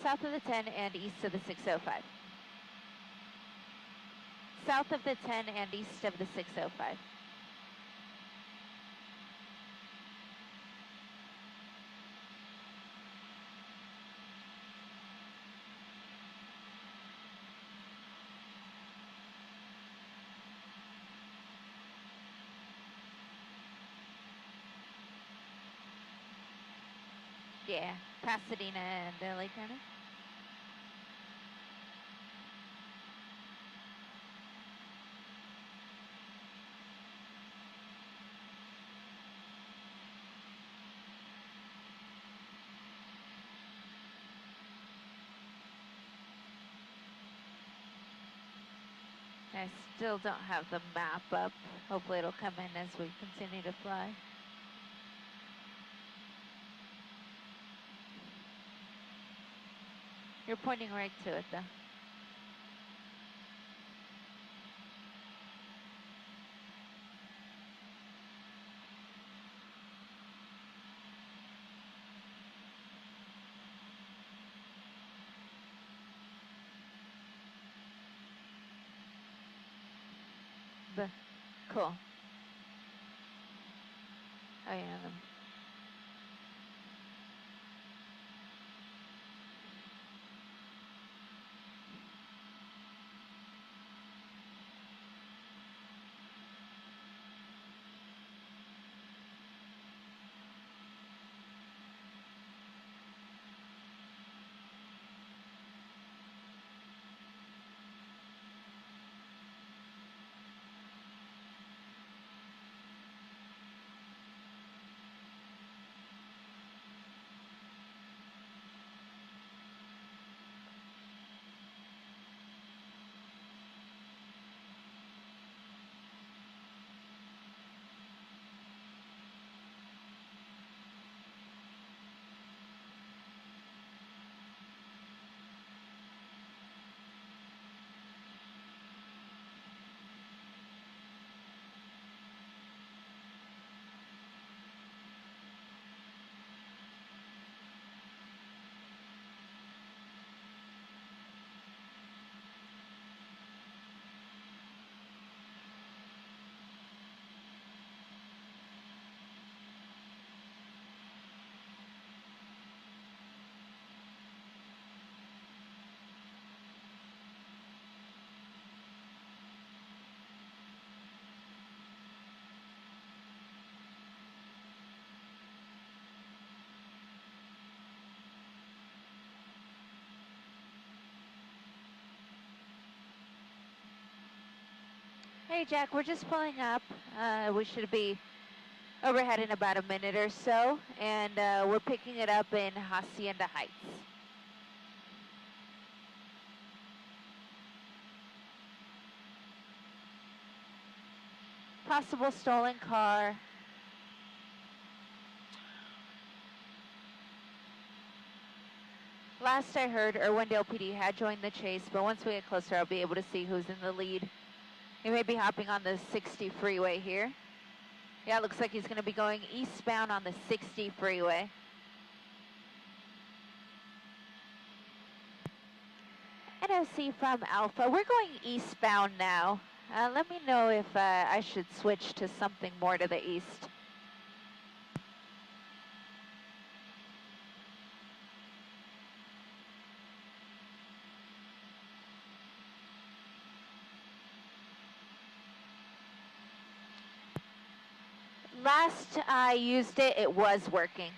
south of the 10 and east of the 605. South of the 10 and east of the 605. Yeah, Pasadena and LA County. I still don't have the map up. Hopefully it'll come in as we continue to fly. You're pointing right to it though. Cool. Oh yeah. Hey Jack, we're just pulling up. We should be overhead in about a minute or so, and we're picking it up in Hacienda Heights. Possible stolen car. Last I heard, Irwindale PD had joined the chase, but once we get closer, I'll be able to see who's in the lead. He may be hopping on the 60 freeway here. Yeah, it looks like he's going to be going eastbound on the 60 freeway. NOC from Alpha, we're going eastbound now. Let me know if I should switch to something more to the east. Last I used it, it was working.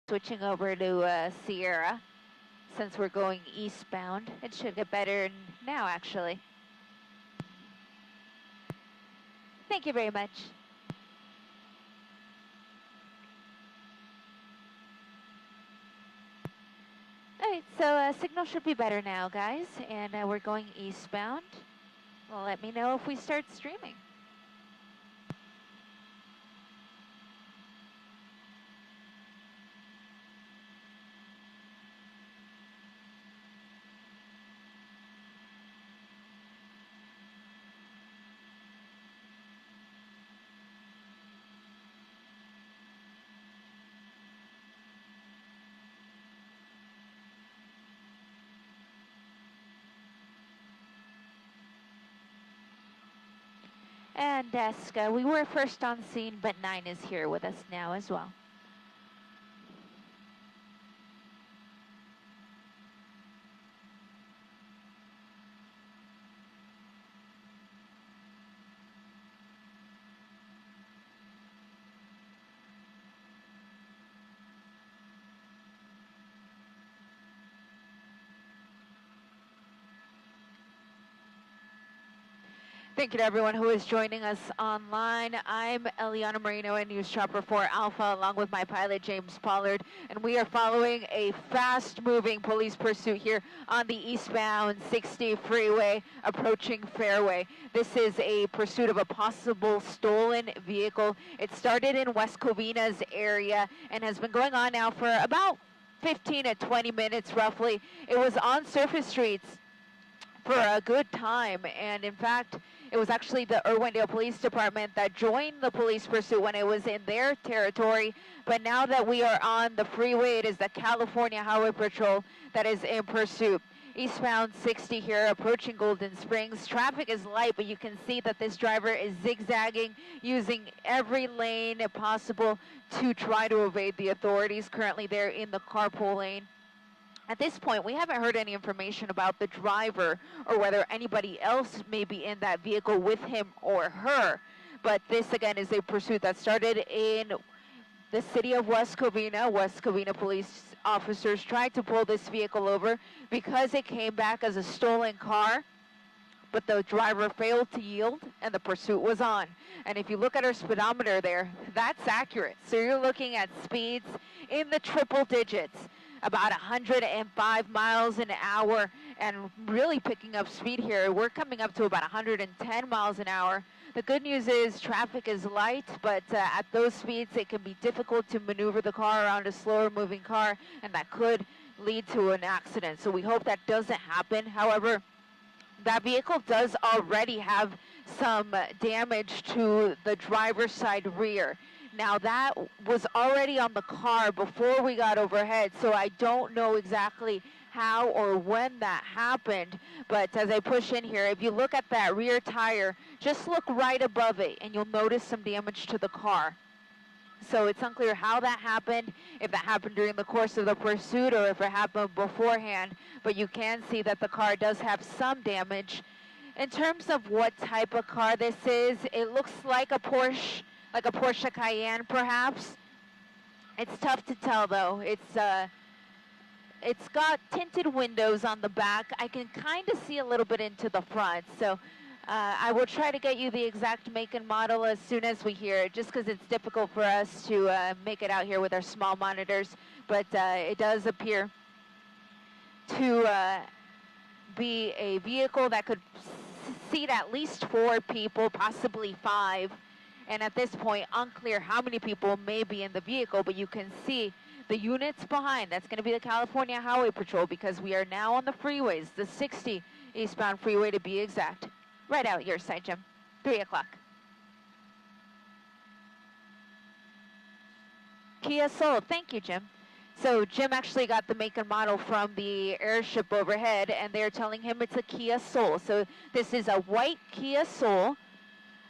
Switching over to Sierra since we're going eastbound. It should get better now, actually. Thank you very much. Alright, so signal should be better now, guys, and we're going eastbound. Well, let me know if we start streaming. And Desk, we were first on scene, but 9 is here with us now as well. Thank you to everyone who is joining us online. I'm Eliana Marino, a News Chopper 4 Alpha, along with my pilot, James Pollard, and we are following a fast-moving police pursuit here on the eastbound 60 freeway approaching Fairway. This is a pursuit of a possible stolen vehicle. It started in West Covina's area and has been going on now for about 15 to 20 minutes, roughly. It was on surface streets for a good time, and in fact, it was actually the Irwindale Police Department that joined the police pursuit when it was in their territory. But now that we are on the freeway, it is the California Highway Patrol that is in pursuit. Eastbound 60 here, approaching Golden Springs. Traffic is light, but you can see that this driver is zigzagging, using every lane possible to try to evade the authorities. Currently, they're in the carpool lane. At this point, we haven't heard any information about the driver or whether anybody else may be in that vehicle with him or her. But this, again, is a pursuit that started in the city of West Covina. West Covina police officers tried to pull this vehicle over because it came back as a stolen car, but the driver failed to yield and the pursuit was on. And if you look at our speedometer there, that's accurate. So you're looking at speeds in the triple digits, about 105 miles an hour, and really picking up speed here. We're coming up to about 110 miles an hour. The good news is traffic is light, but at those speeds it can be difficult to maneuver the car around a slower moving car, and that could lead to an accident. So we hope that doesn't happen. However, that vehicle does already have some damage to the driver's side rear. Now, that was already on the car before we got overhead, so I don't know exactly how or when that happened. But as I push in here, if you look at that rear tire, just look right above it, and you'll notice some damage to the car. So it's unclear how that happened, if that happened during the course of the pursuit or if it happened beforehand, but you can see that the car does have some damage. In terms of what type of car this is, it looks like a Porsche, like a Porsche Cayenne perhaps. It's tough to tell though. It's got tinted windows on the back. I can kind of see a little bit into the front, so I will try to get you the exact make and model as soon as we hear it, just because it's difficult for us to make it out here with our small monitors. But it does appear to be a vehicle that could seat at least 4 people, possibly 5. And at this point, unclear how many people may be in the vehicle, but you can see the units behind. That's going to be the California Highway Patrol, because we are now on the freeways, the 60 eastbound freeway to be exact. Right out your side, Jim. 3 o'clock. Kia Soul. Thank you, Jim. So Jim actually got the make and model from the airship overhead, and they're telling him it's a Kia Soul. So this is a white Kia Soul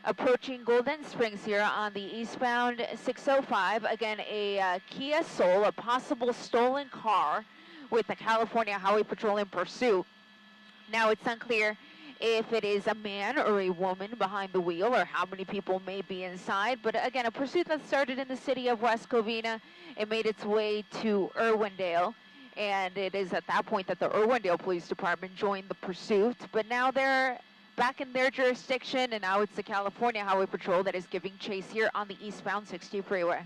approaching Golden Springs here on the eastbound 605. Again, a Kia Soul, a possible stolen car with the California Highway Patrol in pursuit. Now, it's unclear if it is a man or a woman behind the wheel or how many people may be inside. But again, a pursuit that started in the city of West Covina. It made its way to Irwindale. And it is at that point that the Irwindale Police Department joined the pursuit. But now they're back in their jurisdiction, and now it's the California Highway Patrol that is giving chase here on the eastbound 60 freeway.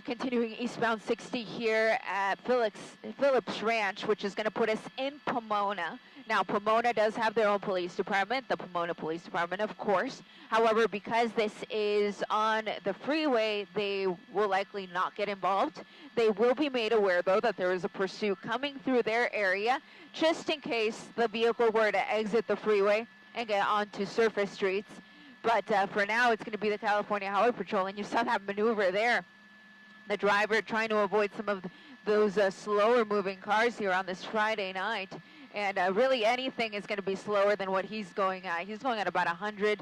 Continuing eastbound 60 here at Phillips Ranch, which is going to put us in Pomona. Now, Pomona does have their own police department, the Pomona Police Department, of course. However, because this is on the freeway, they will likely not get involved. They will be made aware, though, that there is a pursuit coming through their area, just in case the vehicle were to exit the freeway and get onto surface streets. But for now, it's going to be the California Highway Patrol, and you saw that maneuver there. The driver trying to avoid some of those slower moving cars here on this Friday night. And really anything is going to be slower than what he's going at. He's going at about 100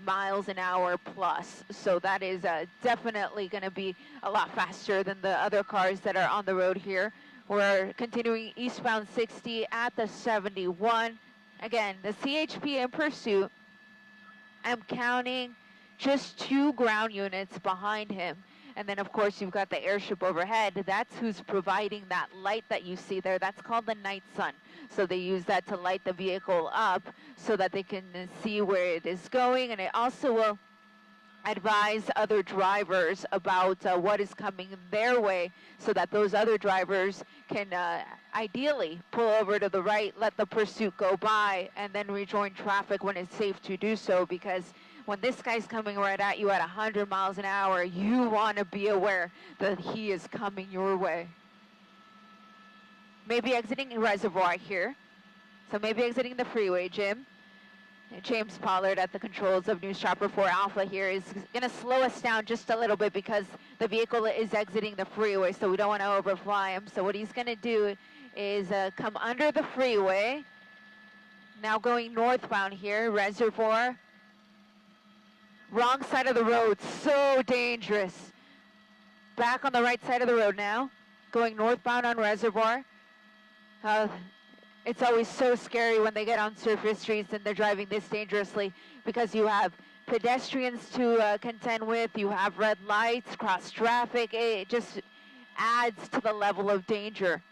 miles an hour plus. So that is definitely going to be a lot faster than the other cars that are on the road here. We're continuing eastbound 60 at the 71. Again, the CHP in pursuit. I'm counting just 2 ground units behind him. And then, of course, you've got the airship overhead. That's who's providing that light that you see there. That's called the night sun. So they use that to light the vehicle up so that they can see where it is going. And it also will advise other drivers about what is coming their way so that those other drivers can ideally pull over to the right, let the pursuit go by, and then rejoin traffic when it's safe to do so, because when this guy's coming right at you at 100 miles an hour, you want to be aware that he is coming your way. Maybe exiting Reservoir here. So maybe exiting the freeway, Jim. James Pollard at the controls of News Chopper 4 Alpha here is going to slow us down just a little bit because the vehicle is exiting the freeway, so we don't want to overfly him. So what he's going to do is come under the freeway. Now going northbound here, Reservoir. Wrong side of the road, so dangerous. Back on the right side of the road now, going northbound on Reservoir. It's always so scary when they get on surface streets and they're driving this dangerously because you have pedestrians to contend with, you have red lights, cross traffic. It just adds to the level of danger.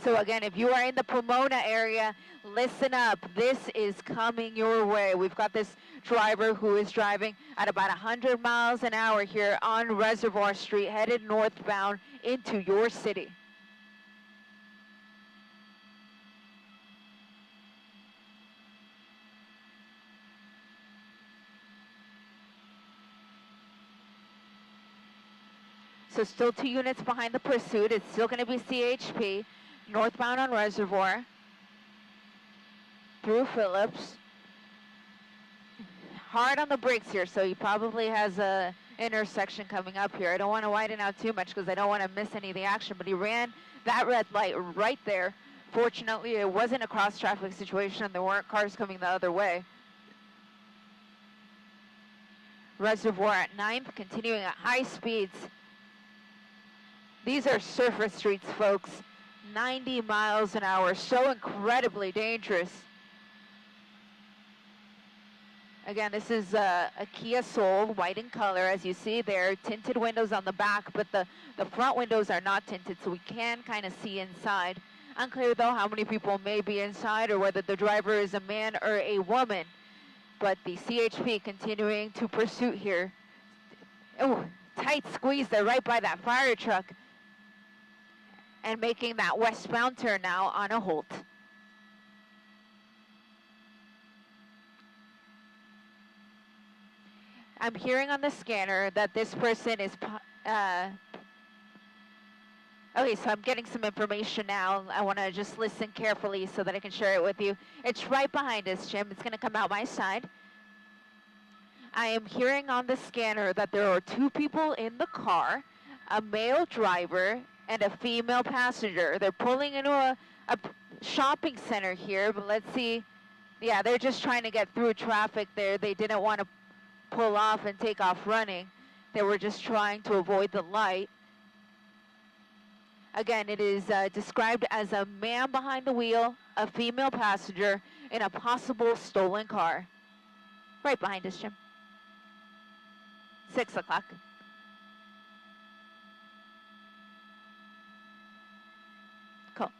So again, if you are in the Pomona area, listen up. This is coming your way. We've got this driver who is driving at about 100 miles an hour here on Reservoir Street, headed northbound into your city. So still 2 units behind the pursuit. It's still going to be CHP. Northbound on Reservoir. Through Phillips. Hard on the brakes here, so he probably has a intersection coming up here. I don't want to widen out too much because I don't want to miss any of the action, but he ran that red light right there. Fortunately, it wasn't a cross-traffic situation and there weren't cars coming the other way. Reservoir at 9th, continuing at high speeds. These are surface streets, folks. 90 miles an hour, so incredibly dangerous. Again, this is a Kia Soul, white in color, as you see there. Tinted windows on the back, but the front windows are not tinted, so we can kind of see inside. Unclear, though, how many people may be inside or whether the driver is a man or a woman. But the CHP continuing to pursue here. Oh, tight squeeze there right by that fire truck. And making that westbound turn now on a Holt. I'm hearing on the scanner that this person is, okay, so I'm getting some information now. I want to just listen carefully so that I can share it with you. It's right behind us, Jim. It's going to come out my side. I am hearing on the scanner that there are 2 people in the car, a male driver and a female passenger. They're pulling into a shopping center here, but let's see. Yeah, they're just trying to get through traffic there. They didn't want to pull off and take off running. They were just trying to avoid the light. Again, it is described as a man behind the wheel, a female passenger, in a possible stolen car. Right behind us, Jim. 6 o'clock. Cool.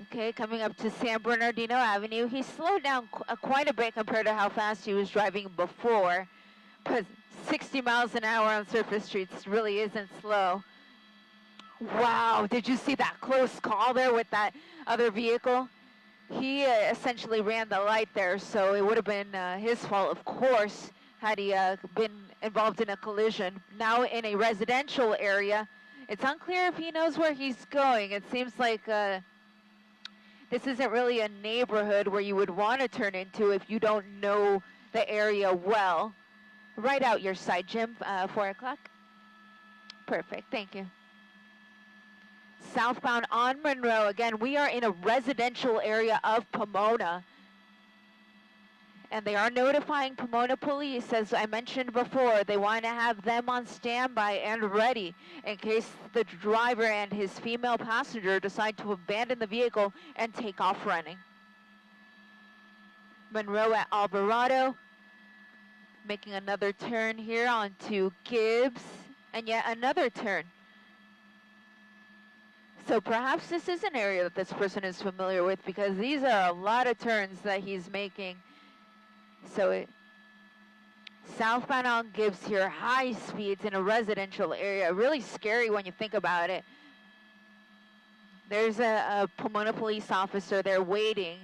Okay, coming up to San Bernardino Avenue. He slowed down quite a bit compared to how fast he was driving before. But 60 miles an hour on surface streets really isn't slow. Wow, did you see that close call there with that other vehicle? He essentially ran the light there, so it would have been his fault, of course, had he been involved in a collision. Now in a residential area, it's unclear if he knows where he's going. It seems like this isn't really a neighborhood where you would want to turn into if you don't know the area well. Right out your side, Jim, 4 o'clock. Perfect, thank you. Southbound on Monroe. Again, we are in a residential area of Pomona. And they are notifying Pomona police, as I mentioned before. They want to have them on standby and ready in case the driver and his female passenger decide to abandon the vehicle and take off running. Monroe at Alvarado. Making another turn here onto Gibbs. And yet another turn. So perhaps this is an area that this person is familiar with, because these are a lot of turns that he's making. So southbound on Gibbs here, high speeds in a residential area. Really scary when you think about it. There's a Pomona police officer there waiting.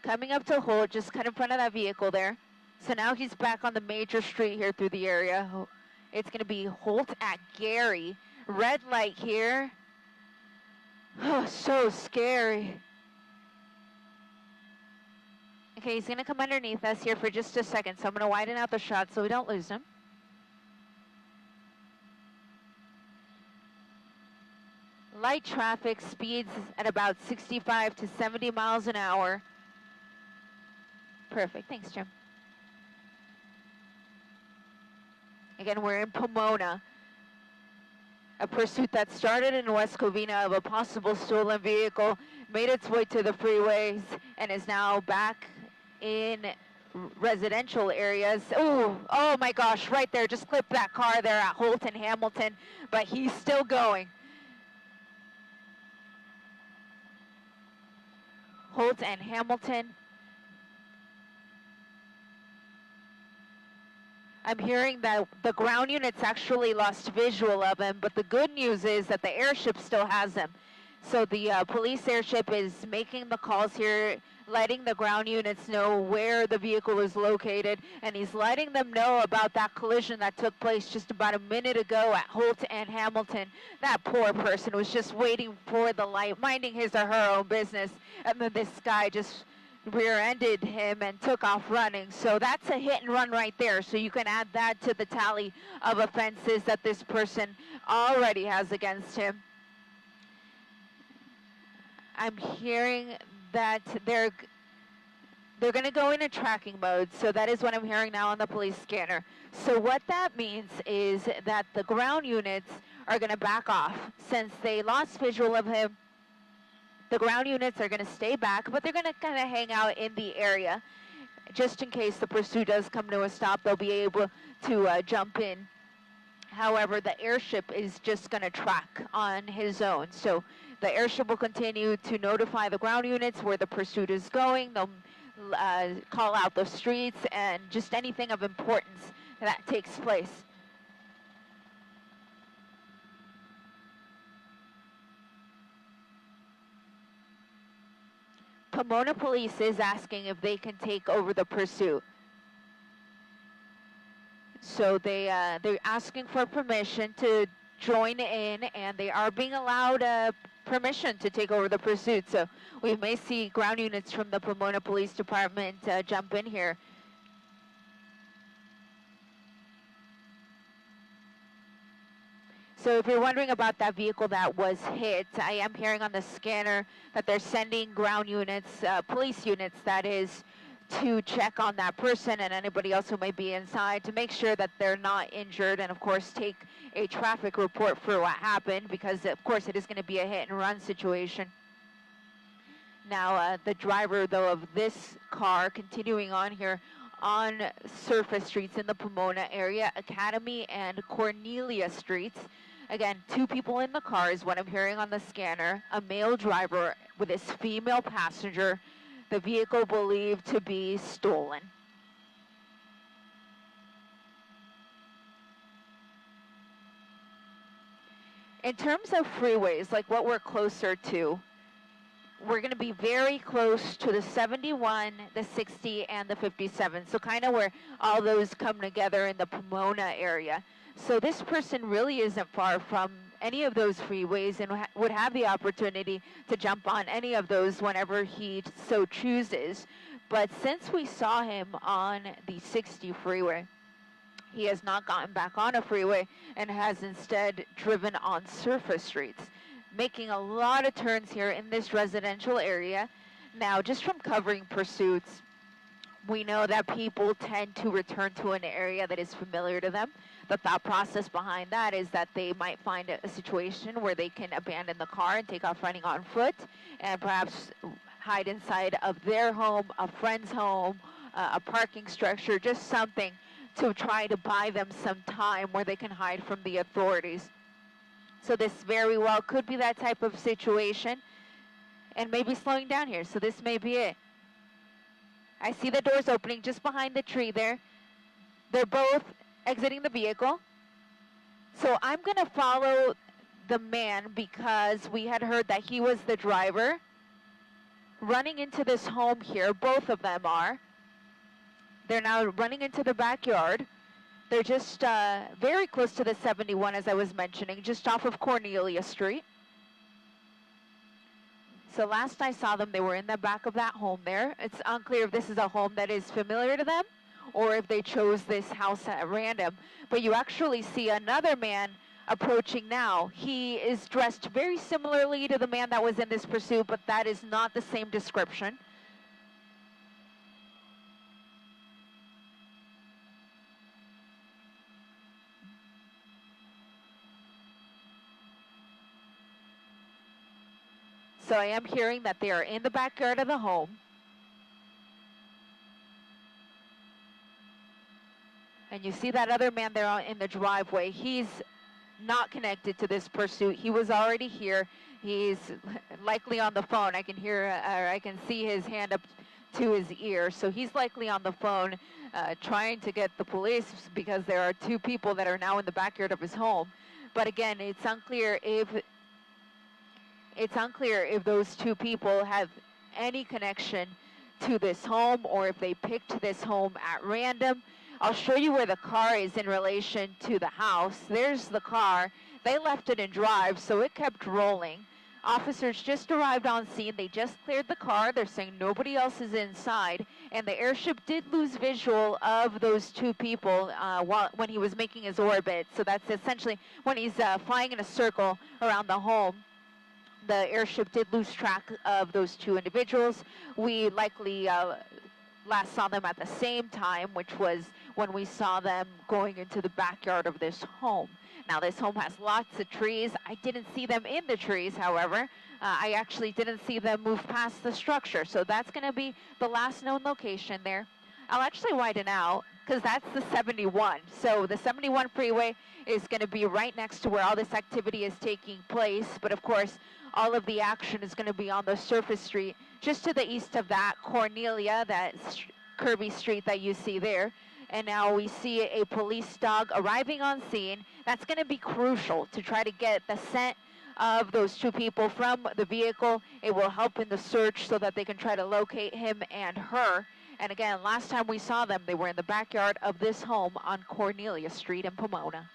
Coming up to Holt, just cut in front of that vehicle there. So now he's back on the major street here through the area. It's going to be Holt at Gary. Red light here. Oh, so scary. Okay, he's going to come underneath us here for just a second, so I'm going to widen out the shot so we don't lose him. Light traffic, speeds at about 65 to 70 miles an hour. Perfect. Thanks, Jim. Again, we're in Pomona. A pursuit that started in West Covina of a possible stolen vehicle, made its way to the freeways, and is now back in residential areas. Ooh, oh my gosh, right there. Just clipped that car there at Holt and Hamilton, but he's still going. Holt and Hamilton. I'm hearing that the ground units actually lost visual of him, but the good news is that the airship still has him. So the police airship is making the calls here, letting the ground units know where the vehicle is located, and he's letting them know about that collision that took place just about a minute ago at Holt and Hamilton. That poor person was just waiting for the light, minding his or her own business, and then this guy just rear-ended him and took off running. So that's a hit and run right there. So you can add that to the tally of offenses that this person already has against him. I'm hearing that they're going to go in a tracking mode. So that is what I'm hearing now on the police scanner. So what that means is that the ground units are going to back off. Since they lost visual of him, the ground units are going to stay back, but they're going to kind of hang out in the area. Just in case the pursuit does come to a stop, they'll be able to jump in. However, the airship is just going to track on his own. So the airship will continue to notify the ground units where the pursuit is going. They'll call out the streets and just anything of importance that takes place. Pomona Police is asking if they can take over the pursuit. So they're asking for permission to join in, and they are being allowed permission to take over the pursuit. So we may see ground units from the Pomona Police Department jump in here. So if you're wondering about that vehicle that was hit, I am hearing on the scanner that they're sending ground units, police units that is, to check on that person and anybody else who may be inside to make sure that they're not injured, and of course take a traffic report for what happened, because of course it is going to be a hit and run situation. Now the driver though of this car, continuing on here on surface streets in the Pomona area, Academy and Cornelia streets. Again, 2 people in the car is what I'm hearing on the scanner, a male driver with his female passenger, the vehicle believed to be stolen. In terms of freeways, like what we're closer to, we're going to be very close to the 71, the 60, and the 57. So kind of where all those come together in the Pomona area. So this person really isn't far from any of those freeways and would have the opportunity to jump on any of those whenever he so chooses. But since we saw him on the 60 freeway, he has not gotten back on a freeway and has instead driven on surface streets, making a lot of turns here in this residential area. Now, just from covering pursuits, we know that people tend to return to an area that is familiar to them. The thought process behind that is that they might find a situation where they can abandon the car and take off running on foot and perhaps hide inside of their home, a friend's home, a parking structure, just something to try to buy them some time where they can hide from the authorities. So this very well could be that type of situation, and maybe slowing down here. So this may be it. I see the doors opening just behind the tree there. They're both exiting the vehicle. So I'm going to follow the man because we had heard that he was the driver. Running into this home here, both of them are. They're now running into the backyard. They're just very close to the 71, as I was mentioning, just off of Cornelia Street. So last I saw them, they were in the back of that home there. It's unclear if this is a home that is familiar to them or if they chose this house at random. But you actually see another man approaching now. He is dressed very similarly to the man that was in this pursuit, but that is not the same description. So I am hearing that they are in the backyard of the home. And you see that other man there in the driveway. He's not connected to this pursuit. He was already here. He's likely on the phone. I can hear, or I can see his hand up to his ear. So he's likely on the phone trying to get the police because there are 2 people that are now in the backyard of his home. But again, it's unclear if those 2 people have any connection to this home or if they picked this home at random. I'll show you where the car is in relation to the house. There's the car. They left it in drive, so it kept rolling. Officers just arrived on scene. They just cleared the car. They're saying nobody else is inside. And the airship did lose visual of those 2 people when he was making his orbit. So that's essentially when he's flying in a circle around the home. The airship did lose track of those 2 individuals. We likely last saw them at the same time, which was when we saw them going into the backyard of this home. Now, this home has lots of trees. I didn't see them in the trees, however. I actually didn't see them move past the structure. So that's going to be the last known location there. I'll actually widen out because that's the 71. So the 71 freeway is going to be right next to where all this activity is taking place. But of course, all of the action is going to be on the surface street just to the east of that, Cornelia, that Kirby Street that you see there. And now we see a police dog arriving on scene. That's going to be crucial to try to get the scent of those 2 people from the vehicle. It will help in the search so that they can try to locate him and her. And again, last time we saw them, they were in the backyard of this home on Cornelia Street in Pomona.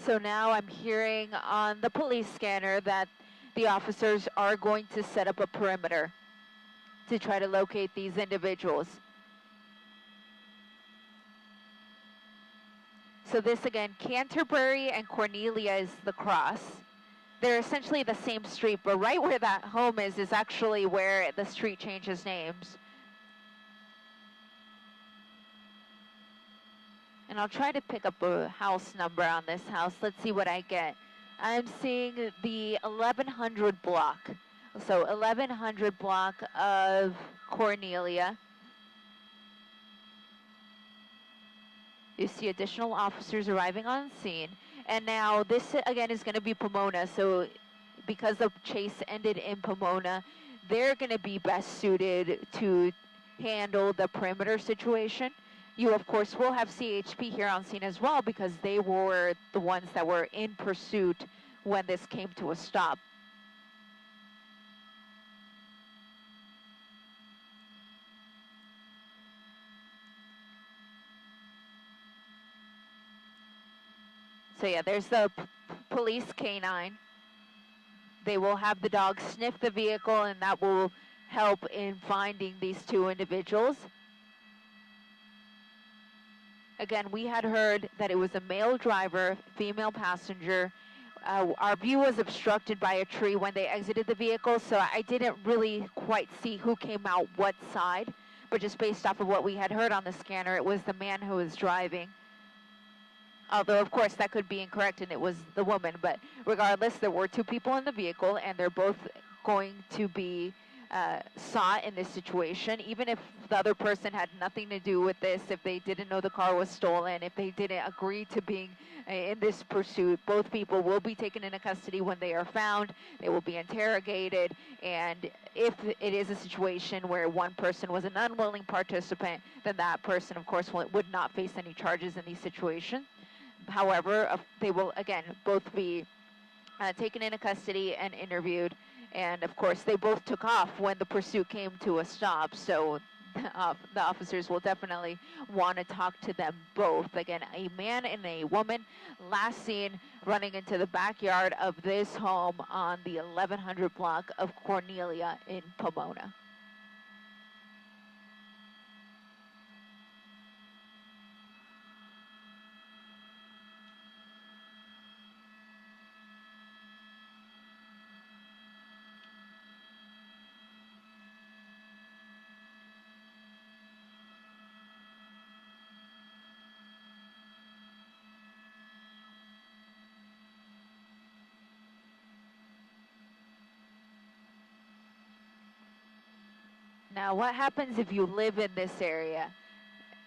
So now I'm hearing on the police scanner that the officers are going to set up a perimeter to try to locate these individuals. So this again, Canterbury and Cornelia is the cross. They're essentially the same street, but right where that home is actually where the street changes names. And I'll try to pick up a house number on this house. Let's see what I get. I'm seeing the 1100 block. So 1100 block of Cornelia. You see additional officers arriving on scene. And now this again is going to be Pomona. So because the chase ended in Pomona, they're going to be best suited to handle the perimeter situation. You, of course, will have CHP here on scene as well because they were the ones that were in pursuit when this came to a stop. So yeah, there's the police canine. They will have the dog sniff the vehicle, and that will help in finding these two individuals. Again, we had heard that it was a male driver, female passenger. Our view was obstructed by a tree when they exited the vehicle, so I didn't really quite see who came out what side. But just based off of what we had heard on the scanner, it was the man who was driving. Although, of course, that could be incorrect and it was the woman. But regardless, there were two people in the vehicle, and they're both going to be sought in this situation. Even if the other person had nothing to do with this, if they didn't know the car was stolen, if they didn't agree to being in this pursuit, both people will be taken into custody when they are found. They will be interrogated. And if it is a situation where one person was an unwilling participant, then that person, of course, would not face any charges in these situations. However, they will, again, both be taken into custody and interviewed. And, of course, they both took off when the pursuit came to a stop. So the officers will definitely want to talk to them both. Again, a man and a woman last seen running into the backyard of this home on the 1100 block of Cornelia in Pomona. Now, what happens if you live in this area?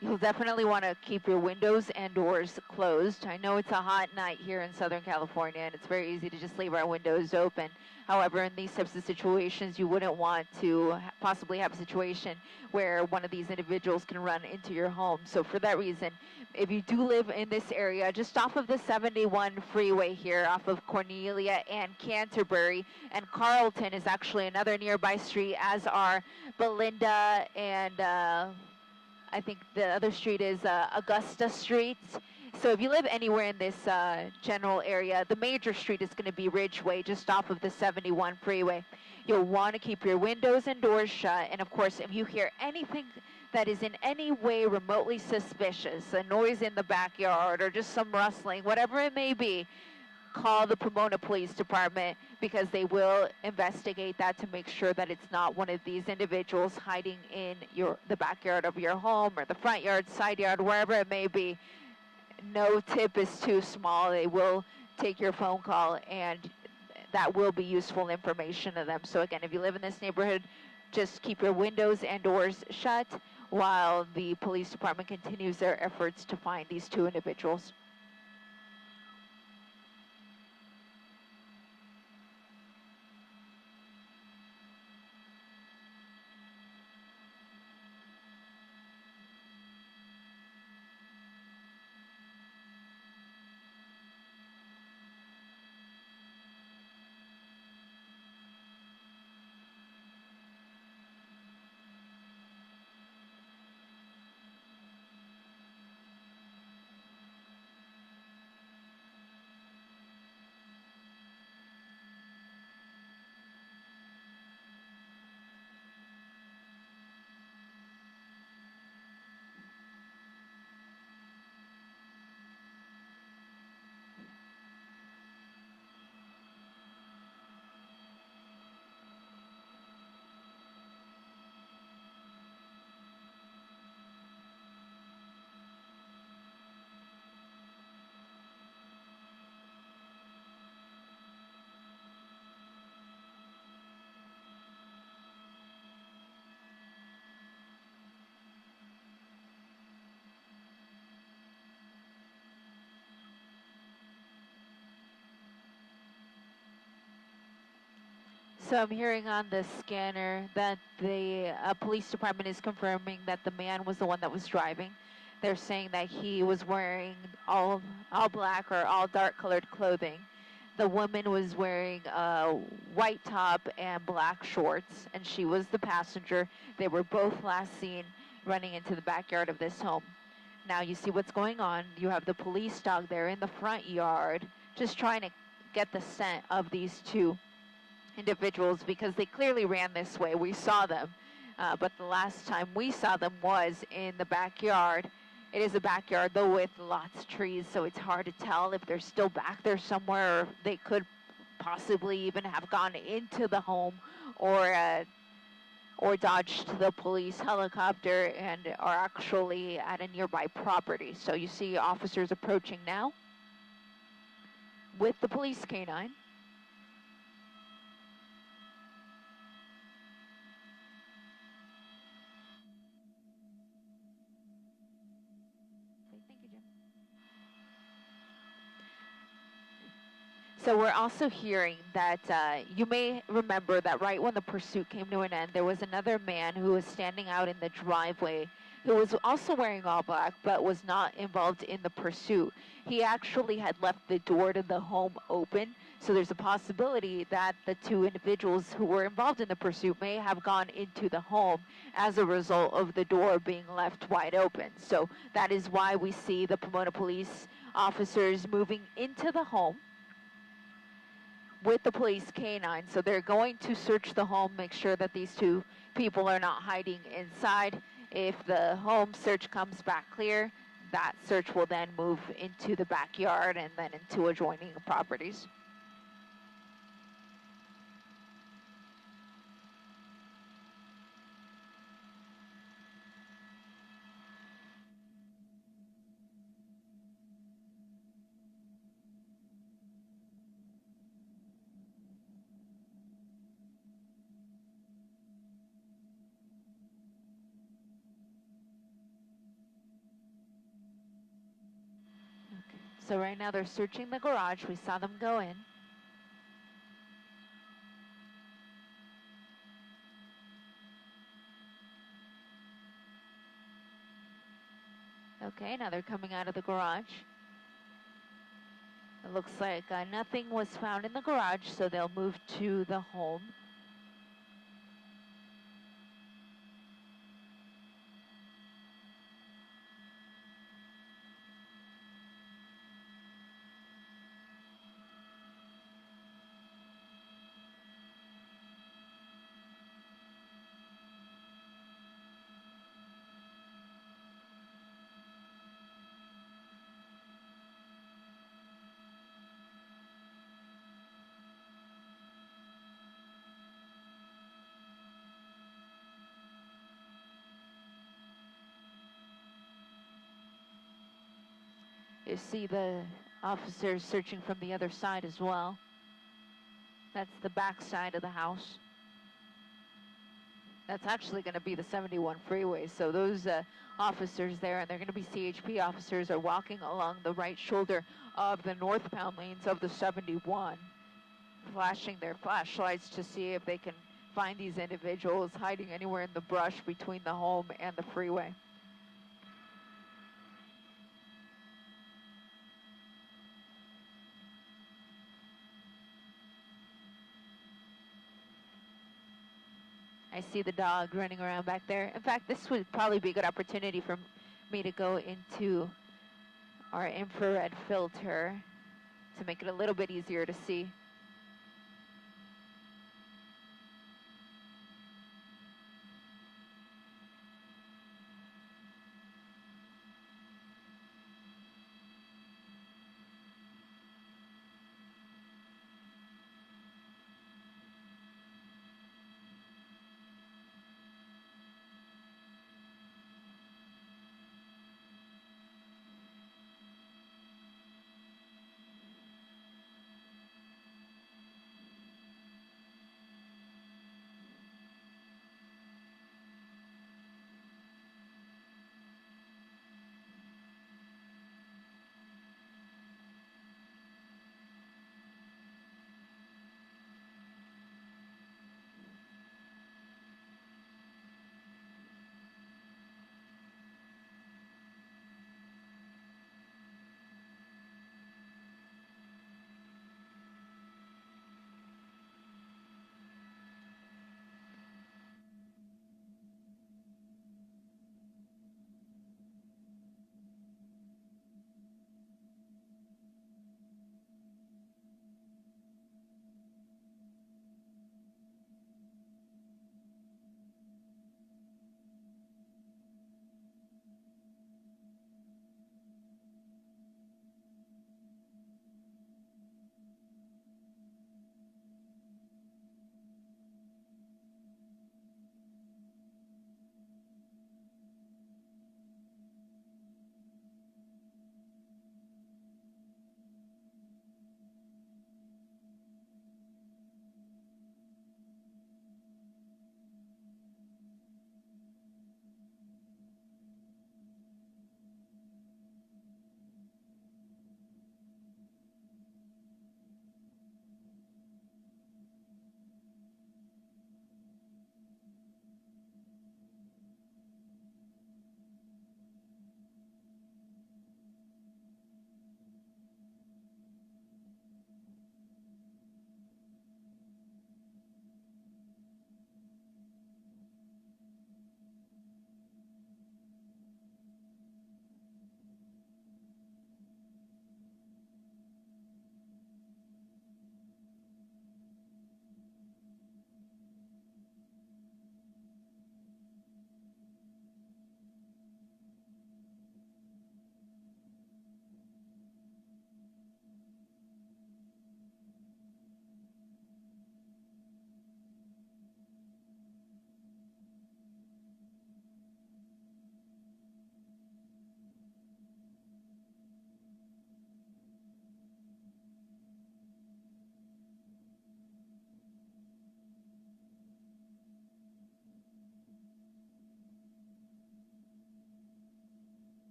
You'll definitely want to keep your windows and doors closed. I know it's a hot night here in Southern California, and it's very easy to just leave our windows open. However, in these types of situations, you wouldn't want to possibly have a situation where one of these individuals can run into your home. So for that reason, if you do live in this area, just off of the 71 freeway here, off of Cornelia and Canterbury, and Carlton is actually another nearby street, as are Belinda and I think the other street is Augusta Street. So if you live anywhere in this general area, the major street is going to be Ridgeway, just off of the 71 freeway. You'll want to keep your windows and doors shut. And of course, if you hear anything that is in any way remotely suspicious, a noise in the backyard or just some rustling, whatever it may be, call the Pomona Police Department, because they will investigate that to make sure that it's not one of these individuals hiding in the backyard of your home or the front yard, side yard, wherever it may be. No tip is too small. They will take your phone call, and that will be useful information to them. So again, if you live in this neighborhood, just keep your windows and doors shut while the police department continues their efforts to find these two individuals. So I'm hearing on the scanner that the police department is confirming that the man was the one that was driving. They're saying that he was wearing all black or all dark colored clothing. The woman was wearing a white top and black shorts, and she was the passenger. They were both last seen running into the backyard of this home. Now you see what's going on. You have the police dog there in the front yard, just trying to get the scent of these two individuals because they clearly ran this way. We saw them, but the last time we saw them was in the backyard. It is a backyard, though, with lots of trees, so it's hard to tell if they're still back there somewhere, or they could possibly even have gone into the home or dodged the police helicopter and are actually at a nearby property. So you see officers approaching now with the police canine. Thank you, Jim. So we're also hearing that you may remember that right when the pursuit came to an end, there was another man who was standing out in the driveway who was also wearing all black but was not involved in the pursuit. He actually had left the door to the home open, so there's a possibility that the two individuals who were involved in the pursuit may have gone into the home as a result of the door being left wide open. So that is why we see the Pomona police officers moving into the home with the police canine. So they're going to search the home, make sure that these two people are not hiding inside. If the home search comes back clear, that search will then move into the backyard and then into adjoining properties. Okay. So right now they're searching the garage. We saw them go in. Okay, now they're coming out of the garage. It looks like nothing was found in the garage, so they'll move to the home. You see the officers searching from the other side as well. That's the back side of the house. That's actually going to be the 71 freeway. So those officers there, and they're going to be CHP officers, are walking along the right shoulder of the northbound lanes of the 71, flashing their flashlights to see if they can find these individuals hiding anywhere in the brush between the home and the freeway. I see the dog running around back there. In fact, this would probably be a good opportunity for me to go into our infrared filter to make it a little bit easier to see.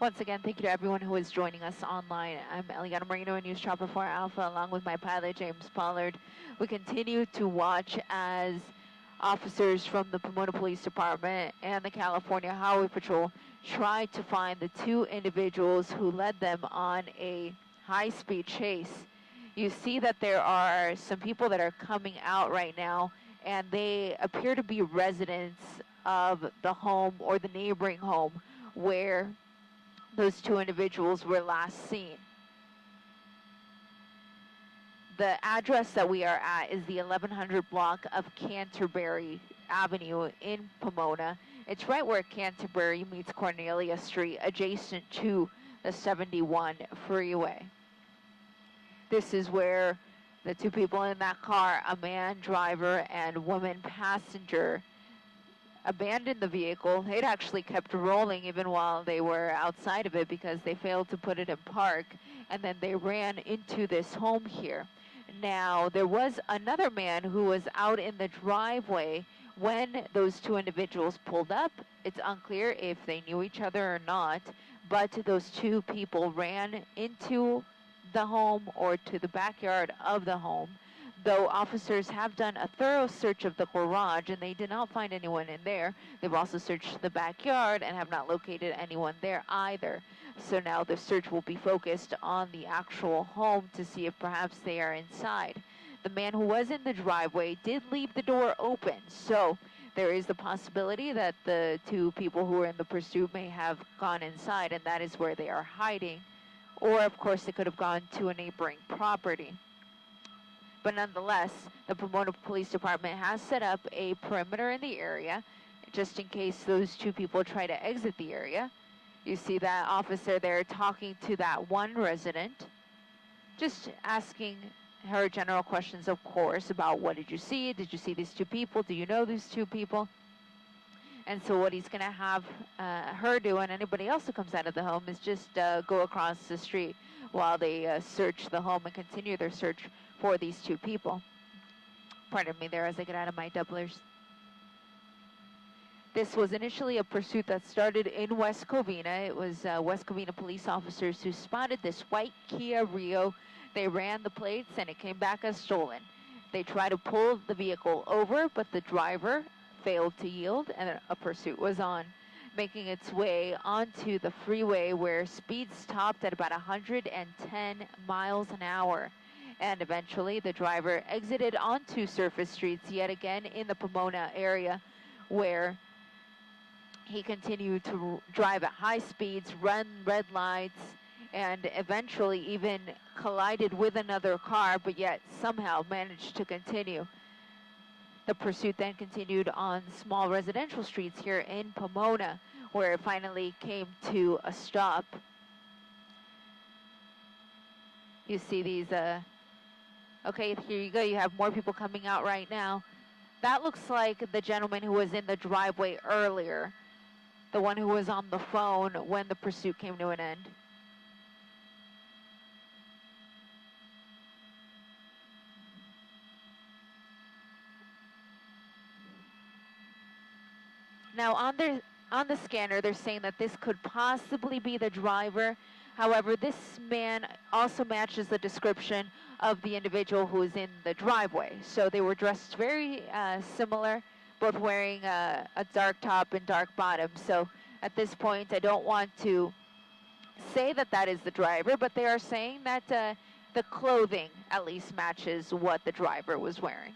Once again, thank you to everyone who is joining us online. I'm Eliana Marino, News Chopper 4 Alpha, along with my pilot, James Pollard. We continue to watch as officers from the Pomona Police Department and the California Highway Patrol try to find the two individuals who led them on a high-speed chase. You see that there are some people that are coming out right now, and they appear to be residents of the home or the neighboring home where those two individuals were last seen. The address that we are at is the 1100 block of Canterbury Avenue in Pomona. It's right where Canterbury meets Cornelia Street, adjacent to the 71 freeway. This is where the two people in that car, a man driver and woman passenger, abandoned the vehicle. They'd actually kept rolling even while they were outside of it because they failed to put it in park, and then they ran into this home here. Now, there was another man who was out in the driveway when those two individuals pulled up. It's unclear if they knew each other or not, but those two people ran into the home or to the backyard of the home. Though officers have done a thorough search of the garage and they did not find anyone in there, they've also searched the backyard and have not located anyone there either. So now the search will be focused on the actual home to see if perhaps they are inside. The man who was in the driveway did leave the door open, so there is the possibility that the two people who were in the pursuit may have gone inside, and that is where they are hiding. Or, of course, they could have gone to a neighboring property. But nonetheless, the Pomona Police Department has set up a perimeter in the area, just in case those two people try to exit the area. You see that officer there talking to that one resident, just asking her general questions, of course, about what did you see? Did you see these two people? Do you know these two people? And so what he's going to have her do, and anybody else who comes out of the home, is just go across the street while they search the home and continue their search for these two people. Pardon me there as I get out of my doublers. This was initially a pursuit that started in West Covina. It was West Covina police officers who spotted this white Kia Rio. They ran the plates and it came back as stolen. They tried to pull the vehicle over, but the driver failed to yield and a pursuit was on, making its way onto the freeway where speeds topped at about 110 miles an hour. And eventually the driver exited onto surface streets yet again in the Pomona area, where he continued to drive at high speeds, run red lights, and eventually even collided with another car, but yet somehow managed to continue. The pursuit then continued on small residential streets here in Pomona, where it finally came to a stop. You see these, okay, here you go. You have more people coming out right now. That looks like the gentleman who was in the driveway earlier, the one who was on the phone when the pursuit came to an end. Now on the scanner, they're saying that this could possibly be the driver. However, this man also matches the description of the individual who was in the driveway. So they were dressed very similar, both wearing a dark top and dark bottom. So at this point, I don't want to say that that is the driver, but they are saying that the clothing at least matches what the driver was wearing.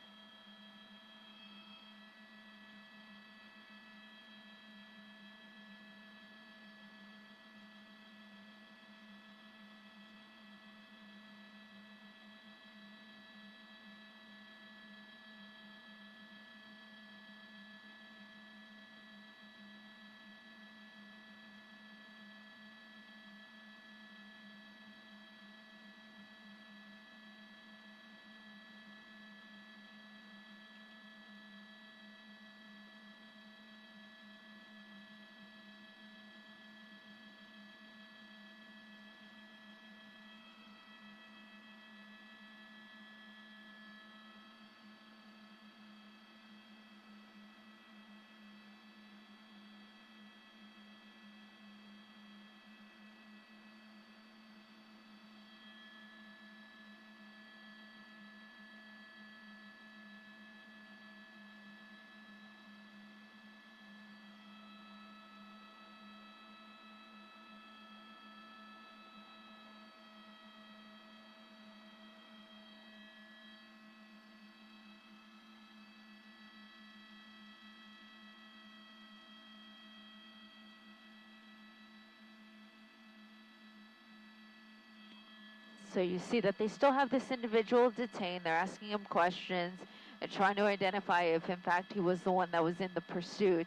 So you see that they still have this individual detained. They're asking him questions and trying to identify if in fact he was the one that was in the pursuit.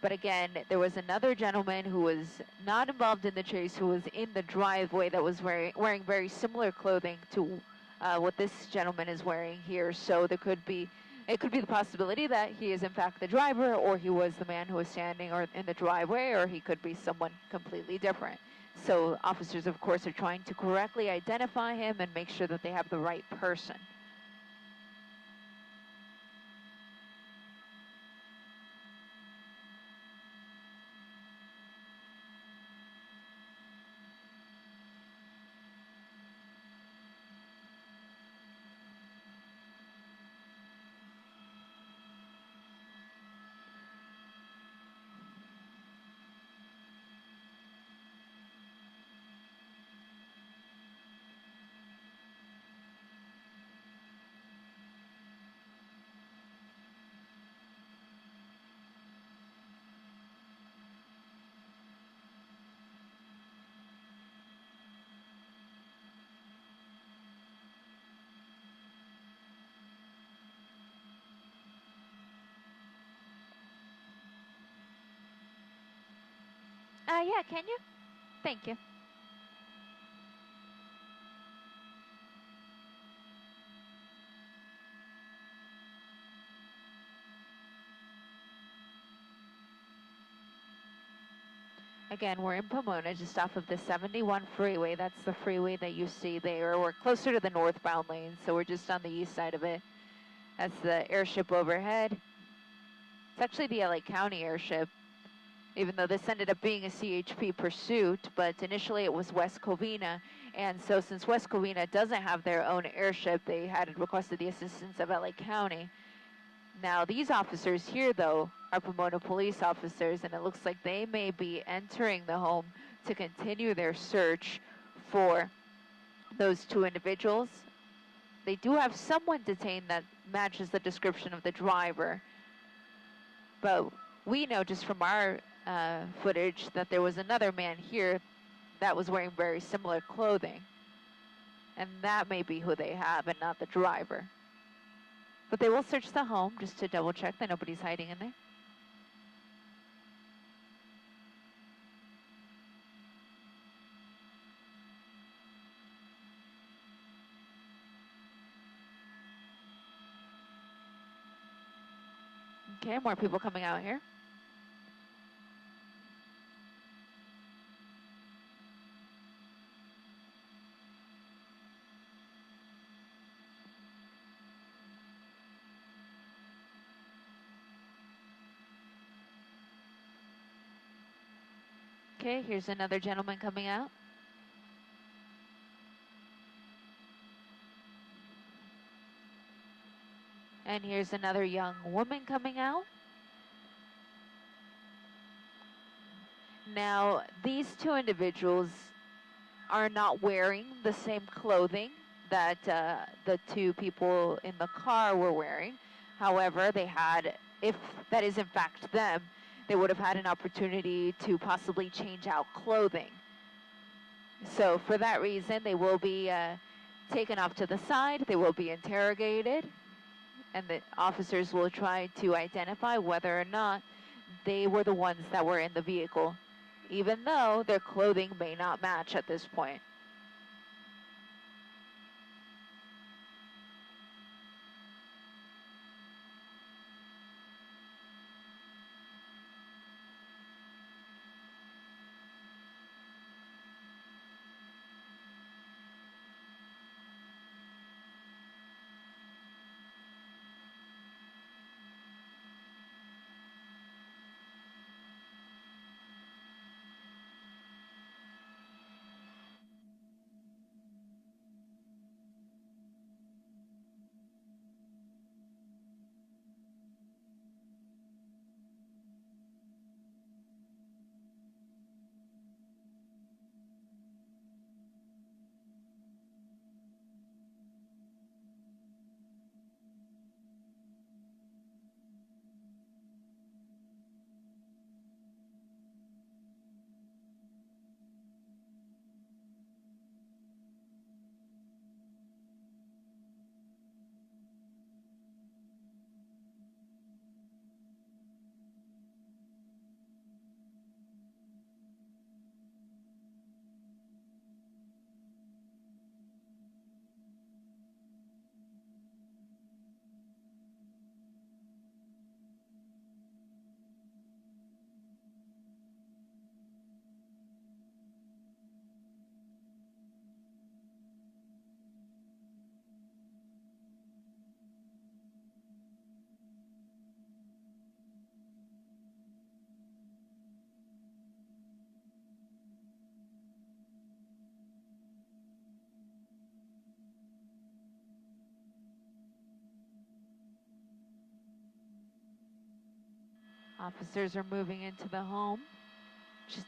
But again, there was another gentleman who was not involved in the chase, who was in the driveway, that was wearing very similar clothing to what this gentleman is wearing here. So it could be the possibility that he is in fact the driver, or he was the man who was standing or in the driveway, or he could be someone completely different. So officers, of course, are trying to correctly identify him and make sure that they have the right person. Yeah, can you? Thank you. Again, we're in Pomona, just off of the 71 freeway. That's the freeway that you see there. We're closer to the northbound lane, so we're just on the east side of it. That's the airship overhead. It's actually the LA County airship, even though this ended up being a CHP pursuit, but initially it was West Covina. And so since West Covina doesn't have their own airship, they had requested the assistance of LA County. Now, these officers here, though, are Pomona police officers, and it looks like they may be entering the home to continue their search for those two individuals. They do have someone detained that matches the description of the driver, but we know just from our footage that there was another man here that was wearing very similar clothing, and that may be who they have and not the driver. But they will search the home just to double check that nobody's hiding in there. Okay, more people coming out here. Okay, here's another gentleman coming out. And here's another young woman coming out. Now, these two individuals are not wearing the same clothing that the two people in the car were wearing. However, they had, if that is in fact them, they would have had an opportunity to possibly change out clothing. So for that reason, they will be taken off to the side. They will be interrogated, and the officers will try to identify whether or not they were the ones that were in the vehicle, even though their clothing may not match at this point. Officers are moving into the home just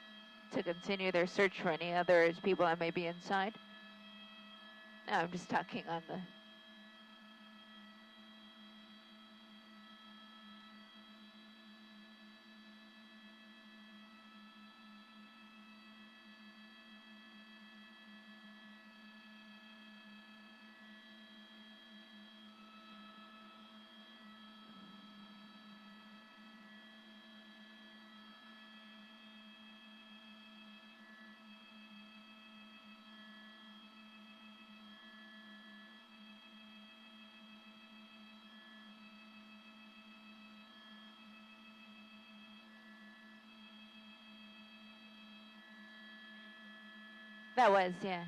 to continue their search for any other people that may be inside. No, I'm just talking on the... That was, yeah.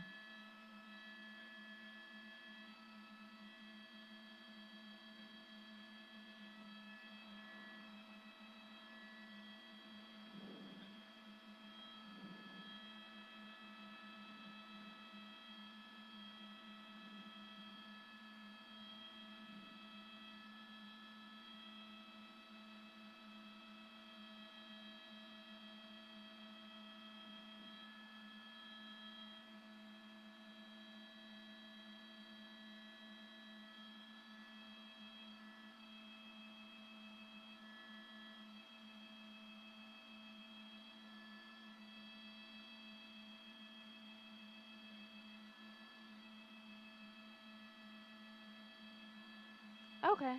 Okay.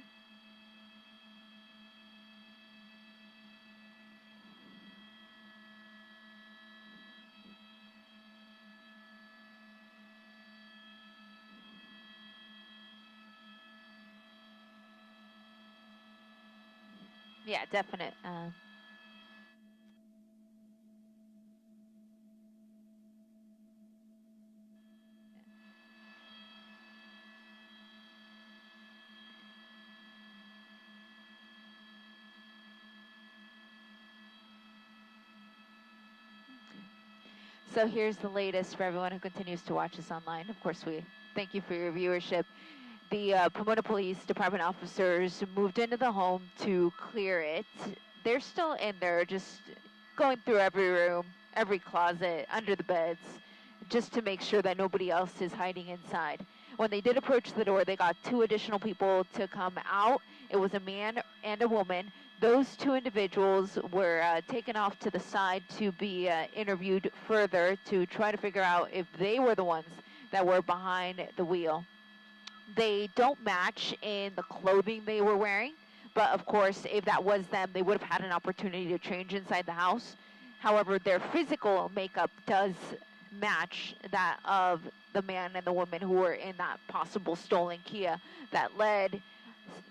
Yeah, definite. So here's the latest for everyone who continues to watch us online. Of course, we thank you for your viewership. The Pomona Police Department officers moved into the home to clear it. They're still in there, just going through every room, every closet, under the beds, just to make sure that nobody else is hiding inside. When they did approach the door, they got 2 additional people to come out. It was a man and a woman. Those 2 individuals were taken off to the side to be interviewed further to try to figure out if they were the ones that were behind the wheel. They don't match in the clothing they were wearing, but of course, if that was them, they would have had an opportunity to change inside the house. However, their physical makeup does match that of the man and the woman who were in that possible stolen Kia that led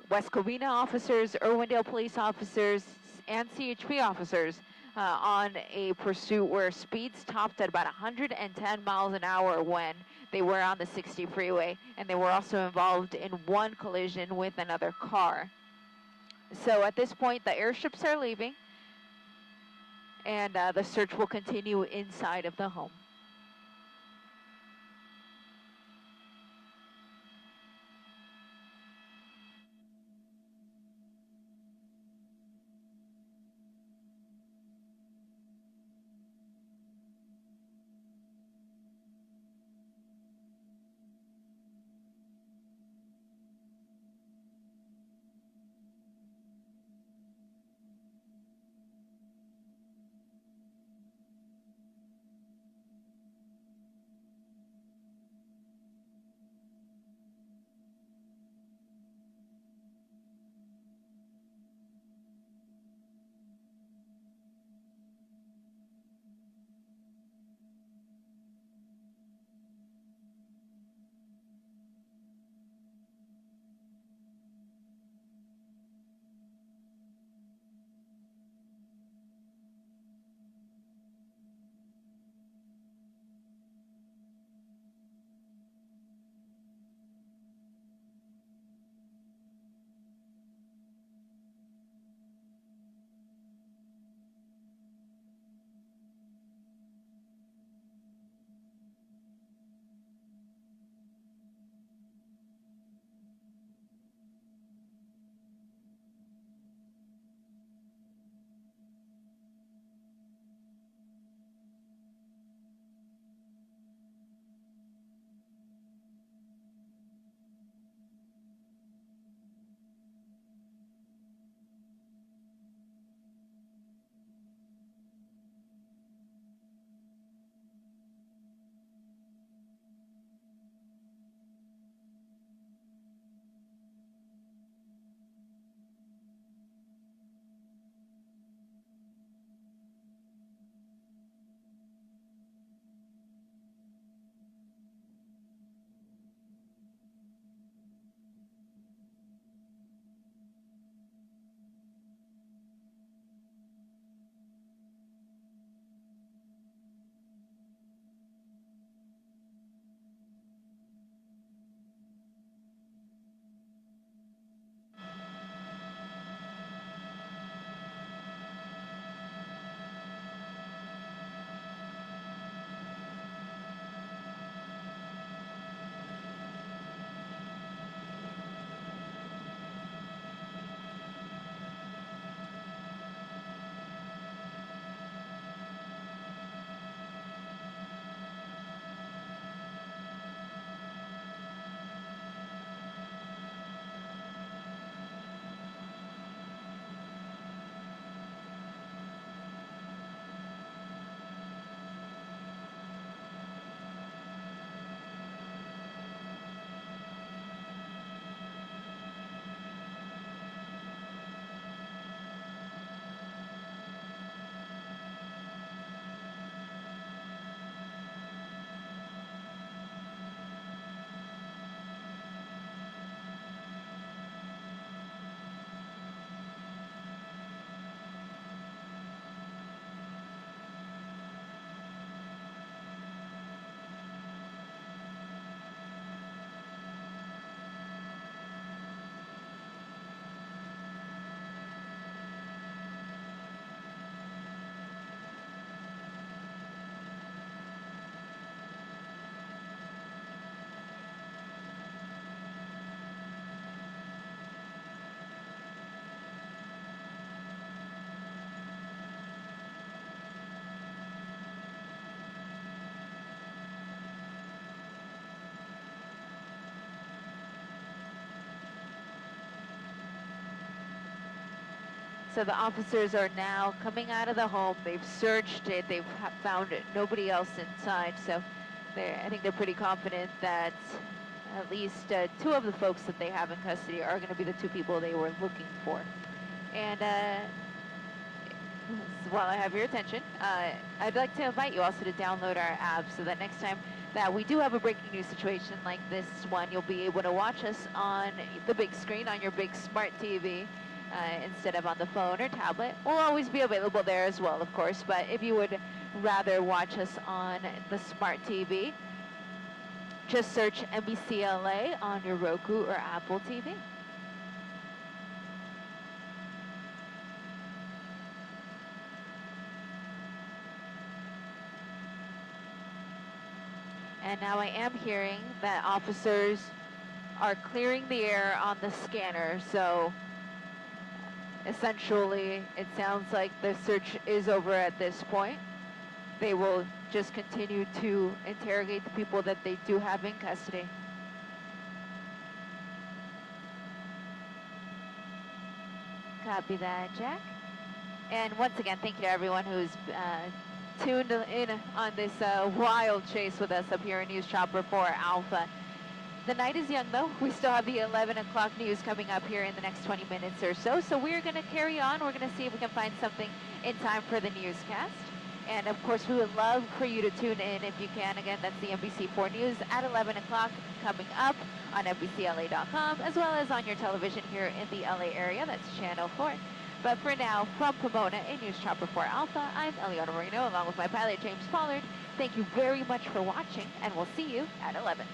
West Covina officers, Irwindale police officers, and CHP officers on a pursuit where speeds topped at about 110 miles an hour when they were on the 60 freeway, and they were also involved in 1 collision with another car. So at this point, the airships are leaving, and the search will continue inside of the home. So the officers are now coming out of the home. They've searched it. They've found nobody else inside. So I think they're pretty confident that at least two of the folks that they have in custody are going to be the two people they were looking for. And while I have your attention, I'd like to invite you also to download our app so that next time that we do have a breaking news situation like this one, you'll be able to watch us on the big screen on your big smart TV instead of on the phone or tablet. We'll always be available there as well, of course, but if you would rather watch us on the smart TV, just search NBCLA on your Roku or Apple TV. And now I am hearing that officers are clearing the air on the scanner, so essentially it sounds like the search is over at this point. They will just continue to interrogate the people that they do have in custody. Copy that, Jack. And once again, thank you to everyone who's tuned in on this wild chase with us up here in News Chopper 4 Alpha. The night is young, though. We still have the 11 o'clock news coming up here in the next 20 minutes or so. So we're going to carry on. We're going to see if we can find something in time for the newscast. And, of course, we would love for you to tune in if you can. Again, that's the NBC4 News at 11 o'clock coming up on NBCLA.com, as well as on your television here in the LA area. That's Channel 4. But for now, from Pomona in News Chopper 4 Alpha, I'm Eliana Marino, along with my pilot, James Pollard. Thank you very much for watching, and we'll see you at 11.